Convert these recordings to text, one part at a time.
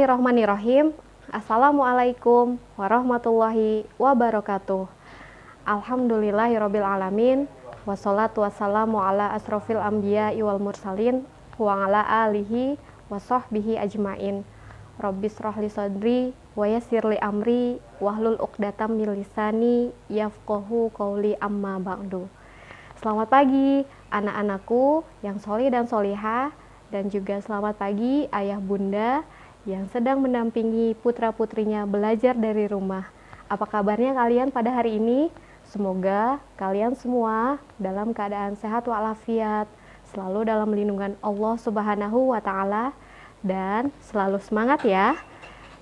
Bismillahirrahmanirrahim. Assalamualaikum warahmatullahi wabarakatuh. Alhamdulillahirabbil alamin. Wassalatu wassalamu ala asrofil anbiya'i wal mursalin wa ala alihi wa sahbihi ajmain. Rabbis shrahli sadri wa yassirli amri wahlul 'uqdatam min lisani yafqahu qauli amma ba'du. Selamat pagi anak-anakku yang sholih dan sholihah, dan juga selamat pagi ayah bunda yang sedang mendampingi putra-putrinya belajar dari rumah. Apa kabarnya kalian pada hari ini? Semoga kalian semua dalam keadaan sehat walafiat, selalu dalam lindungan Allah Subhanahu wa Ta'ala, dan selalu semangat ya.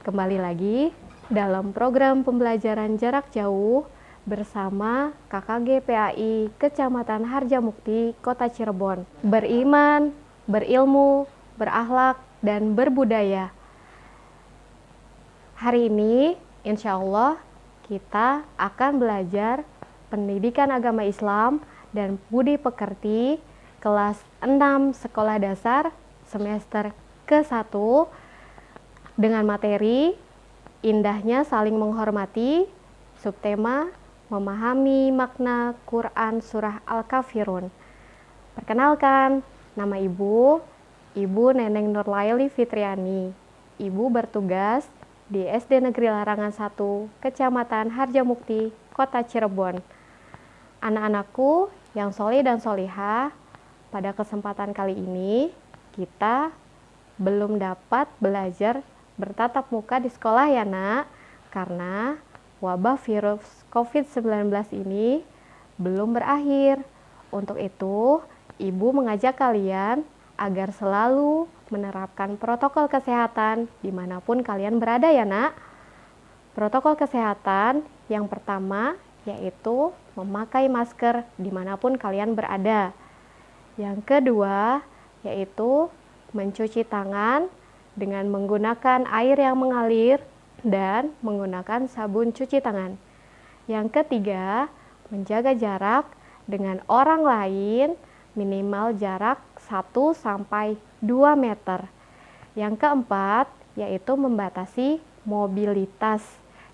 Kembali lagi dalam program pembelajaran jarak jauh bersama KKG PAI Kecamatan Harjamukti, Kota Cirebon. Beriman, berilmu, berakhlak, dan berbudaya. Hari ini, insya Allah, kita akan belajar pendidikan agama Islam dan budi pekerti kelas 6 sekolah dasar semester ke-1 dengan materi indahnya saling menghormati, subtema memahami makna Quran Surah Al-Kafirun. Perkenalkan, nama Ibu Neneng Nurlaili Fitriani. Ibu bertugas di SD Negeri Larangan 1, Kecamatan Harjamukti, Kota Cirebon. Anak-anakku yang sholih dan sholihah, pada kesempatan kali ini kita belum dapat belajar bertatap muka di sekolah ya nak, karena wabah virus COVID-19 ini belum berakhir. Untuk itu, Ibu mengajak kalian agar selalu menerapkan protokol kesehatan dimanapun kalian berada ya nak. Protokol kesehatan yang pertama yaitu memakai masker dimanapun kalian berada. Yang kedua yaitu mencuci tangan dengan menggunakan air yang mengalir dan menggunakan sabun cuci tangan. Yang ketiga, menjaga jarak dengan orang lain minimal jarak 1-2 meter. Yang keempat, yaitu membatasi mobilitas.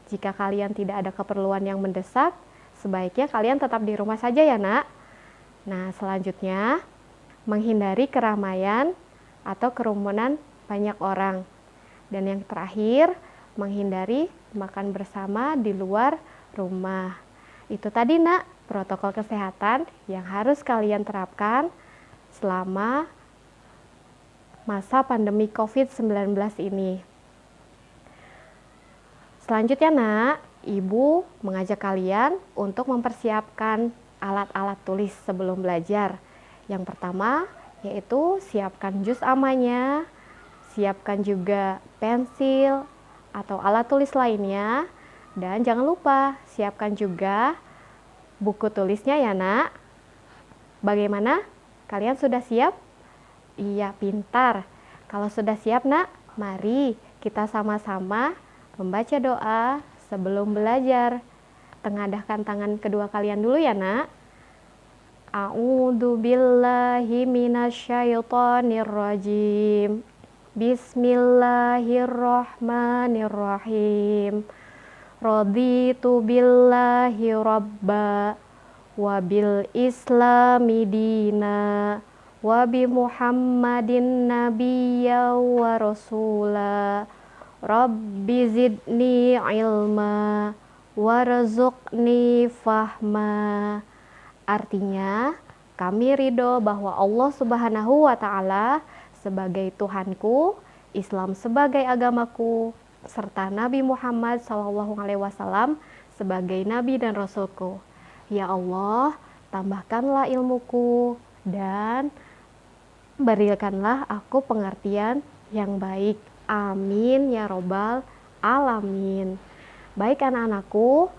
Jika kalian tidak ada keperluan yang mendesak, sebaiknya kalian tetap di rumah saja ya nak. Nah, selanjutnya, menghindari keramaian atau kerumunan banyak orang. Dan yang terakhir, menghindari makan bersama di luar rumah. Itu tadi nak, protokol kesehatan yang harus kalian terapkan selama masa pandemi COVID-19 ini. Selanjutnya nak, Ibu mengajak kalian untuk mempersiapkan alat-alat tulis sebelum belajar. Yang pertama yaitu siapkan juz amanya, siapkan juga pensil atau alat tulis lainnya, dan jangan lupa siapkan juga buku tulisnya ya nak. Bagaimana? Kalian sudah siap? Iya, pintar. Kalau sudah siap nak, mari kita sama-sama membaca doa sebelum belajar. Tengadahkan tangan kedua kalian dulu ya nak. A'udzu billahi minasyaitonir rajim. Bismillahirrahmanirrahim. Raditu billahi rabba wa bil islami dina wa bi muhammadin nabiyya wa rasula. Rabbi zidni ilma warzuqni fahma. Artinya, kami ridho bahwa Allah Subhanahu wa Ta'ala sebagai Tuhanku, Islam sebagai agamaku, serta Nabi Muhammad SAW sebagai Nabi dan Rasulku. Ya Allah, tambahkanlah ilmuku dan berikanlah aku pengertian yang baik. Amin ya robbal alamin. Baik anak-anakku,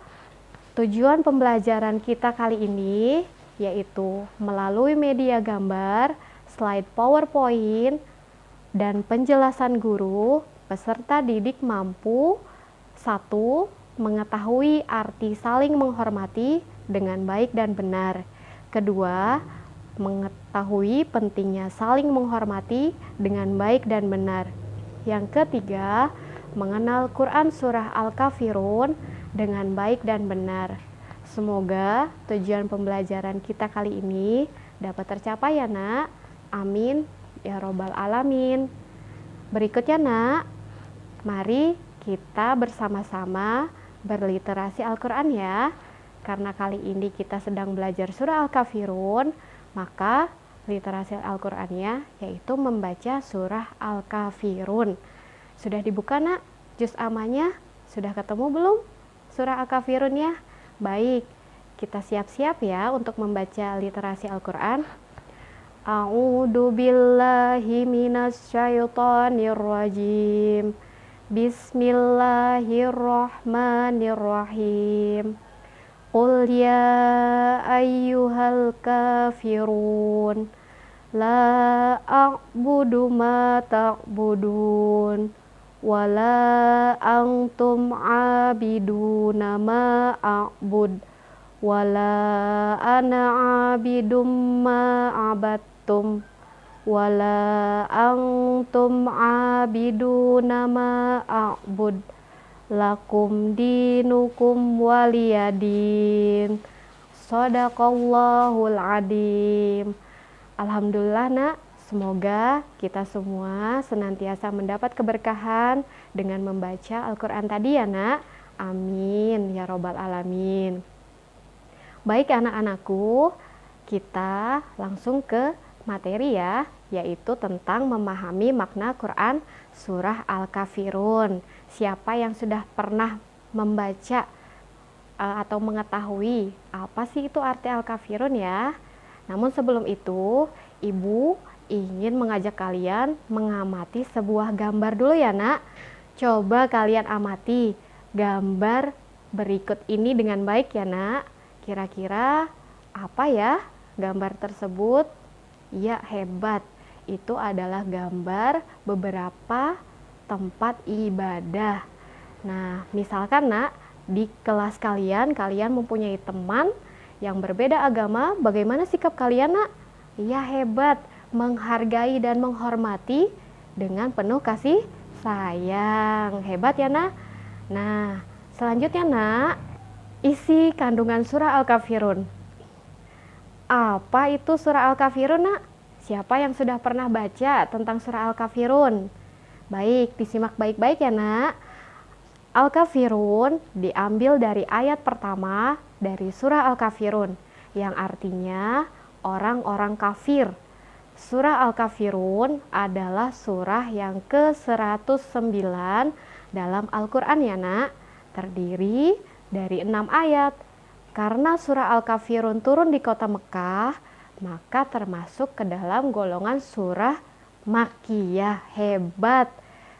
tujuan pembelajaran kita kali ini yaitu melalui media gambar, slide PowerPoint, dan penjelasan guru, peserta didik mampu 1. Mengetahui arti saling menghormati dengan baik dan benar. Kedua, mengetahui pentingnya saling menghormati dengan baik dan benar. Yang ketiga, mengenal Quran Surah Al-Kafirun dengan baik dan benar. Semoga tujuan pembelajaran kita kali ini dapat tercapai ya nak. Amin ya robbal alamin. Berikutnya nak, mari kita bersama-sama berliterasi Al-Quran ya. Karena kali ini kita sedang belajar surah Al-Kafirun, maka literasi Al-Qurannya yaitu membaca surah Al-Kafirun. Sudah dibuka nak juz amanya? Sudah ketemu belum surah Al-Kafirun ya? Baik, kita siap-siap ya untuk membaca literasi Al-Quran. A'udzu billahi minasyaitonir rajim. Bismillahirrahmanirrahim. Qul ya ayyuhal kafirun la a'budu ma ta'budun wala antum abiduna ma a'bud wala ana abidum ma abattum wala antum abiduna ma a'bud lakum dinukum waliyadin. Shadaqallahul adim. Alhamdulillah nak, semoga kita semua senantiasa mendapat keberkahan dengan membaca Al-Quran tadi ya nak. Amin ya robbal alamin. Baik anak-anakku, kita langsung ke materi ya, yaitu tentang memahami makna Quran Surah Al-Kafirun. Siapa yang sudah pernah membaca atau mengetahui apa sih itu arti Al-Kafirun ya? Namun sebelum itu, Ibu ingin mengajak kalian mengamati sebuah gambar dulu ya nak. Coba kalian amati gambar berikut ini dengan baik ya nak. Kira-kira apa ya gambar tersebut? Ya hebat, itu adalah gambar beberapa tempat ibadah. Nah, misalkan nak, di kelas kalian mempunyai teman yang berbeda agama, bagaimana sikap kalian nak? Ya hebat, menghargai dan menghormati dengan penuh kasih sayang. Hebat ya nak? Nah, selanjutnya nak, isi kandungan surah Al-Kafirun. Apa itu surah Al-Kafirun nak? Siapa yang sudah pernah baca tentang surah Al-Kafirun? Baik, disimak baik-baik ya nak. Al-Kafirun diambil dari ayat pertama dari surah Al-Kafirun yang artinya orang-orang kafir. Surah Al-Kafirun adalah surah yang ke-109 dalam Al-Quran ya nak. Terdiri dari 6 ayat. Karena surah Al-Kafirun turun di kota Mekah, maka termasuk ke dalam golongan surah Makkiyah. Hebat,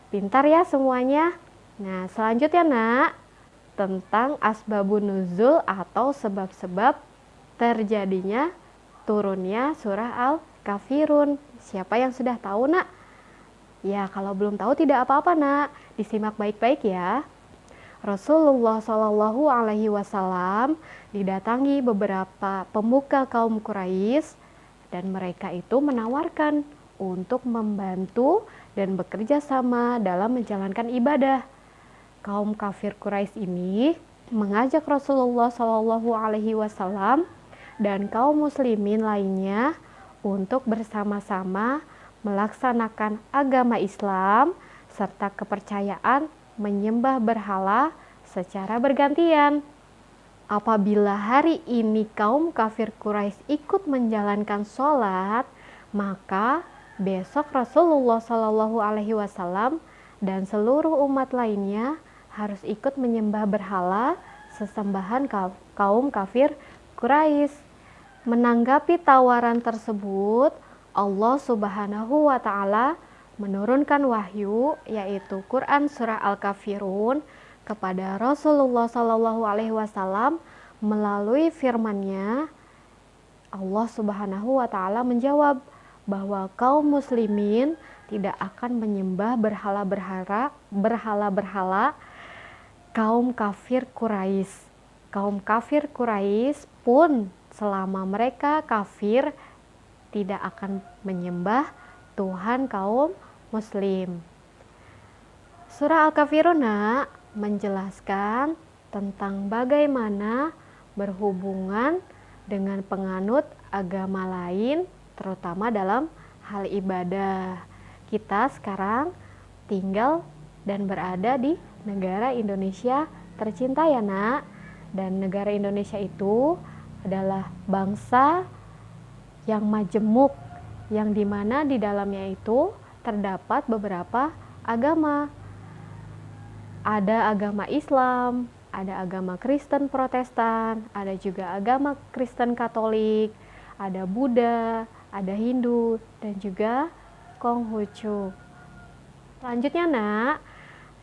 pintar ya semuanya. Nah, selanjutnya nak, tentang asbabun nuzul atau sebab-sebab terjadinya turunnya surah Al-Kafirun. Siapa yang sudah tahu nak? Ya, kalau belum tahu tidak apa-apa nak, disimak baik-baik ya. Rasulullah Shallallahu Alaihi Wasallam didatangi beberapa pemuka kaum Quraisy dan mereka itu menawarkan untuk membantu dan bekerja sama dalam menjalankan ibadah. Kaum kafir Quraisy ini mengajak Rasulullah Shallallahu Alaihi Wasallam dan kaum muslimin lainnya untuk bersama-sama melaksanakan agama Islam serta kepercayaan menyembah berhala secara bergantian. Apabila hari ini kaum kafir Quraisy ikut menjalankan sholat, maka besok Rasulullah Shallallahu Alaihi Wasallam dan seluruh umat lainnya harus ikut menyembah berhala sesembahan kaum kafir Quraisy. Menanggapi tawaran tersebut, Allah Subhanahu wa Ta'ala menurunkan wahyu, yaitu Quran Surah Al-Kafirun kepada Rasulullah Sallallahu Alaihi Wasallam melalui firman-Nya. Allah Subhanahu wa Ta'ala menjawab bahwa kaum muslimin tidak akan menyembah berhala-berhala kaum kafir Quraisy. Kaum kafir Quraisy pun selama mereka kafir tidak akan menyembah Tuhan kaum muslim. Surah Al-Kafirun menjelaskan tentang bagaimana berhubungan dengan penganut agama lain, terutama dalam hal ibadah. Kita sekarang tinggal dan berada di negara Indonesia tercinta ya nak. Dan negara Indonesia itu adalah bangsa yang majemuk, yang dimana di dalamnya itu terdapat beberapa agama. Ada agama Islam, ada agama Kristen Protestan, ada juga agama Kristen Katolik, ada Buddha, ada Hindu, dan juga Konghucu. Selanjutnya nak,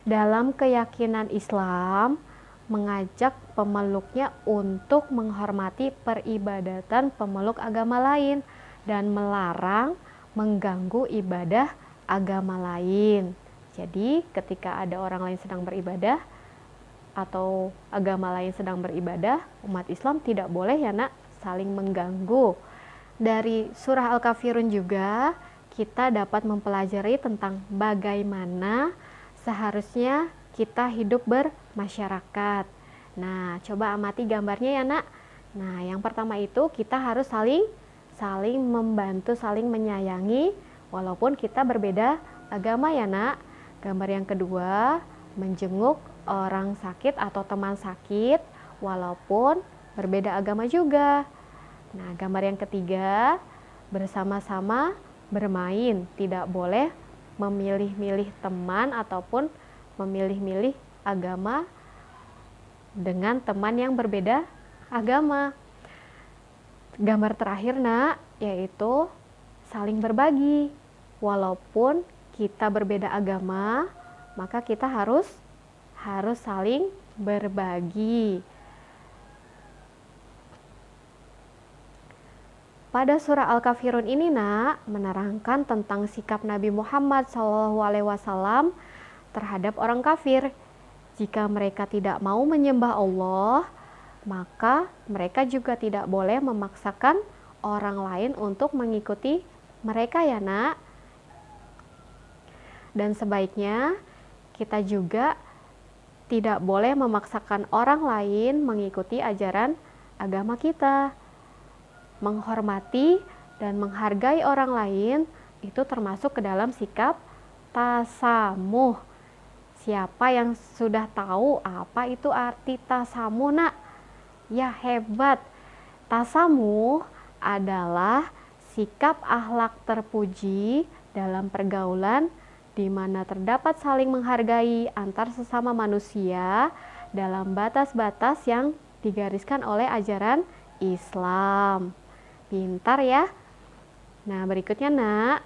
dalam keyakinan Islam mengajak pemeluknya untuk menghormati peribadatan pemeluk agama lain dan melarang mengganggu ibadah agama lain. Jadi ketika ada orang lain sedang beribadah atau agama lain sedang beribadah, umat Islam tidak boleh ya nak saling mengganggu. Dari surah Al-Kafirun juga kita dapat mempelajari tentang bagaimana seharusnya kita hidup bermasyarakat. Nah, coba amati gambarnya ya nak. Nah, yang pertama itu kita harus saling membantu, saling menyayangi walaupun kita berbeda agama ya nak. Gambar yang kedua, menjenguk orang sakit atau teman sakit walaupun berbeda agama juga. Nah, gambar yang ketiga, bersama-sama bermain, tidak boleh memilih-milih teman ataupun memilih-milih agama dengan teman yang berbeda agama. Gambar terakhir nak, yaitu saling berbagi. Walaupun kita berbeda agama, maka kita harus saling berbagi. Pada surah Al-Kafirun ini nak menerangkan tentang sikap Nabi Muhammad SAW terhadap orang kafir. Jika mereka tidak mau menyembah Allah, maka mereka juga tidak boleh memaksakan orang lain untuk mengikuti mereka ya nak. Dan sebaiknya kita juga tidak boleh memaksakan orang lain mengikuti ajaran agama kita. Menghormati dan menghargai orang lain itu termasuk ke dalam sikap tasamuh. Siapa yang sudah tahu apa itu arti tasamuh nak? Ya hebat. Tasamuh adalah sikap akhlak terpuji dalam pergaulan di mana terdapat saling menghargai antar sesama manusia dalam batas-batas yang digariskan oleh ajaran Islam. Pintar ya. Nah, berikutnya nak,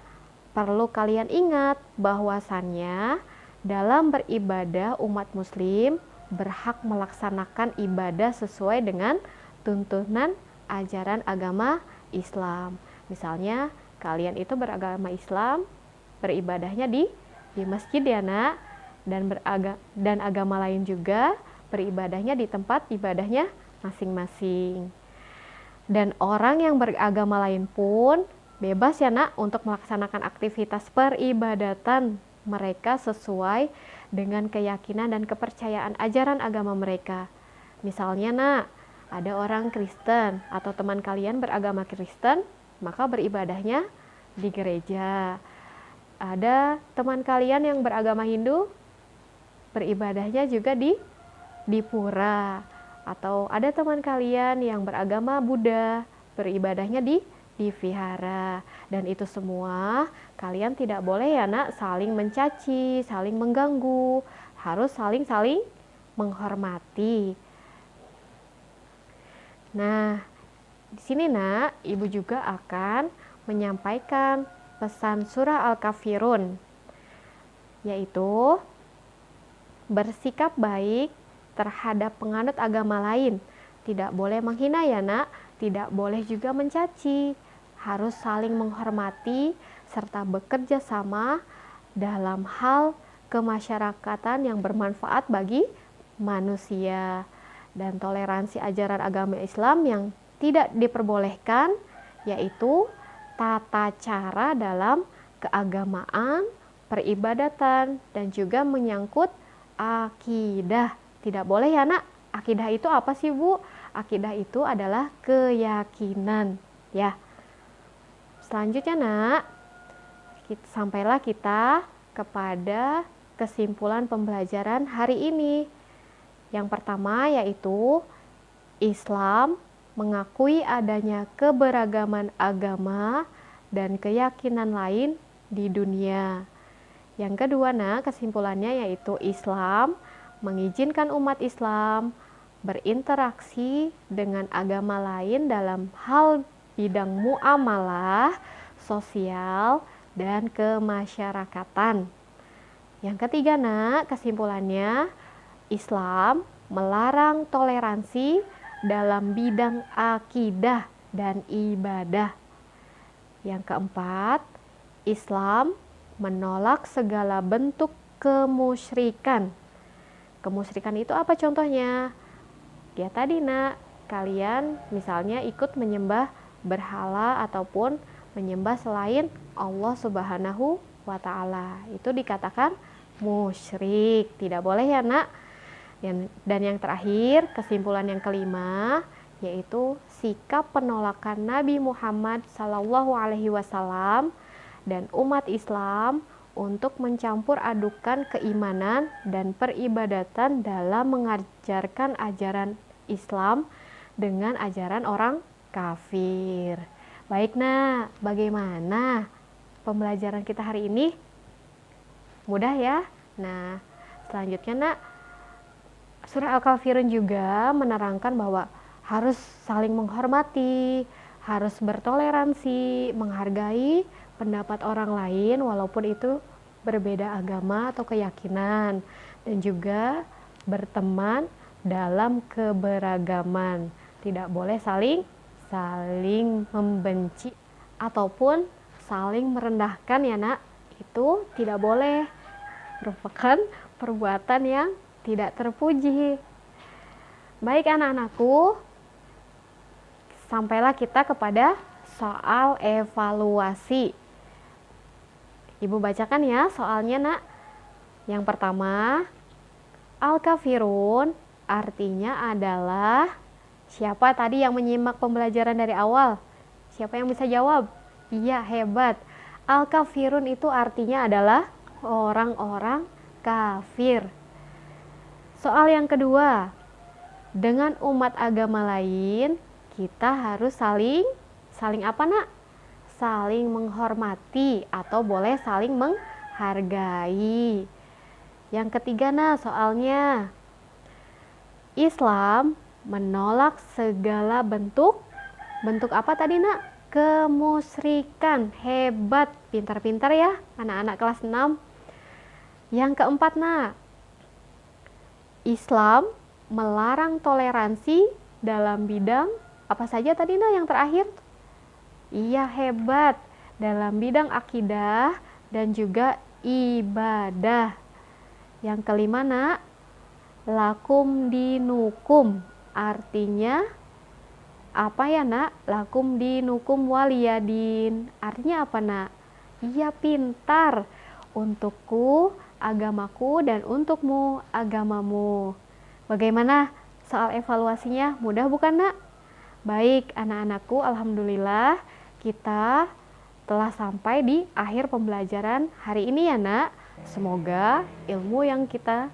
perlu kalian ingat bahwasannya dalam beribadah umat muslim berhak melaksanakan ibadah sesuai dengan tuntunan ajaran agama Islam. Misalnya, kalian itu beragama Islam, beribadahnya di masjid ya nak, dan agama lain juga beribadahnya di tempat ibadahnya masing-masing. Dan orang yang beragama lain pun bebas ya nak untuk melaksanakan aktivitas peribadatan mereka sesuai dengan keyakinan dan kepercayaan ajaran agama mereka. Misalnya nak, ada orang Kristen atau teman kalian beragama Kristen, maka beribadahnya di gereja. Ada teman kalian yang beragama Hindu, beribadahnya juga di pura. Atau ada teman kalian yang beragama Buddha, beribadahnya di vihara. Dan itu semua kalian tidak boleh ya nak saling mencaci, saling mengganggu, harus saling menghormati. Nah, di sini nak, ibu juga akan menyampaikan pesan surah Al-Kafirun, yaitu bersikap baik terhadap penganut agama lain. Tidak boleh menghina ya nak, tidak boleh juga mencaci. Harus saling menghormati serta bekerja sama dalam hal kemasyarakatan yang bermanfaat bagi manusia. Dan toleransi ajaran agama Islam yang tidak diperbolehkan yaitu tata cara dalam keagamaan, peribadatan, dan juga menyangkut akidah. Tidak boleh ya nak. Akidah itu apa sih Bu? Akidah itu adalah keyakinan ya. Selanjutnya nak, sampailah kita kepada kesimpulan pembelajaran hari ini. Yang pertama yaitu Islam mengakui adanya keberagaman agama dan keyakinan lain di dunia. Yang kedua, kesimpulannya yaitu Islam mengizinkan umat Islam berinteraksi dengan agama lain dalam hal bidang muamalah, sosial, dan kemasyarakatan. Yang ketiga, kesimpulannya Islam melarang toleransi dalam bidang akidah dan ibadah. Yang keempat, Islam menolak segala bentuk kemusyrikan. Kemusyrikan itu apa contohnya? Ya tadi kalian misalnya ikut menyembah berhala ataupun menyembah selain Allah Subhanahu wa Ta'ala. Itu dikatakan musyrik. Tidak boleh ya nak. Dan yang terakhir, kesimpulan yang kelima, yaitu sikap penolakan Nabi Muhammad SAW dan umat Islam untuk mencampur adukan keimanan dan peribadatan dalam mengajarkan ajaran Islam dengan ajaran orang kafir. Baik bagaimana pembelajaran kita hari ini? Mudah ya? Selanjutnya surah Al-Kafirun juga menerangkan bahwa harus saling menghormati, harus bertoleransi, menghargai pendapat orang lain walaupun itu berbeda agama atau keyakinan, dan juga berteman dalam keberagaman. Tidak boleh saling membenci ataupun saling merendahkan ya nak. Itu tidak boleh, merupakan perbuatan yang tidak terpuji. Baik anak-anakku, sampailah kita kepada soal evaluasi. Ibu bacakan ya soalnya nak. Yang pertama, Al-Kafirun artinya adalah, siapa tadi yang menyimak pembelajaran dari awal? Siapa yang bisa jawab? Iya, hebat. Al-Kafirun itu artinya adalah orang-orang kafir. Soal yang kedua, dengan umat agama lain kita harus saling apa nak? Saling menghormati atau boleh saling menghargai. Yang ketiga soalnya Islam menolak segala bentuk apa tadi nak? Kemusyrikan. Hebat, pintar-pintar ya anak-anak kelas 6. Yang keempat Islam melarang toleransi dalam bidang apa saja tadi yang terakhir? Iya, hebat, dalam bidang akidah dan juga ibadah. Yang kelima lakum dinukum, artinya apa ya nak? Lakum dinukum waliyadin, artinya apa nak? Iya, pintar, untukku agamaku dan untukmu agamamu. Bagaimana soal evaluasinya? Mudah bukan nak? Baik anak-anakku, alhamdulillah kita telah sampai di akhir pembelajaran hari ini ya nak. Semoga ilmu yang kita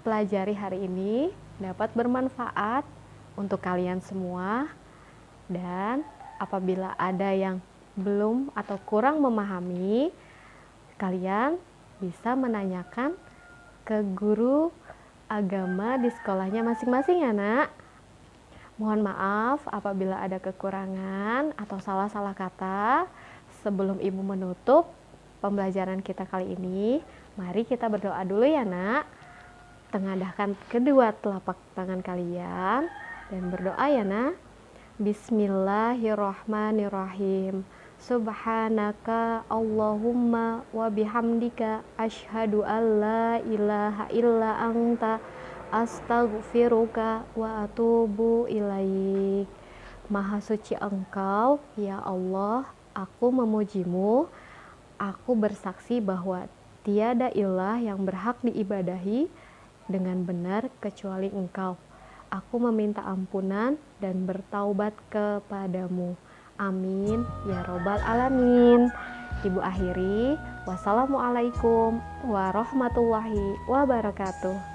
pelajari hari ini dapat bermanfaat untuk kalian semua, dan apabila ada yang belum atau kurang memahami, kalian bisa menanyakan ke guru agama di sekolahnya masing-masing ya nak. Mohon maaf apabila ada kekurangan atau salah-salah kata. Sebelum ibu menutup pembelajaran kita kali ini, mari kita berdoa dulu ya nak. Tengadahkan kedua telapak tangan kalian dan berdoa ya nak. Bismillahirrahmanirrahim. Subhanaka Allahumma wa bihamdika asyhadu an la ilaha illa anta astaghfiruka wa atubu ilaik. Maha suci Engkau ya Allah, aku memujimu, aku bersaksi bahwa Tiada ilah yang berhak diibadahi dengan benar kecuali Engkau. Aku meminta ampunan dan bertaubat kepadamu. Amin ya robbal alamin. Ibu akhiri, wassalamualaikum warahmatullahi wabarakatuh.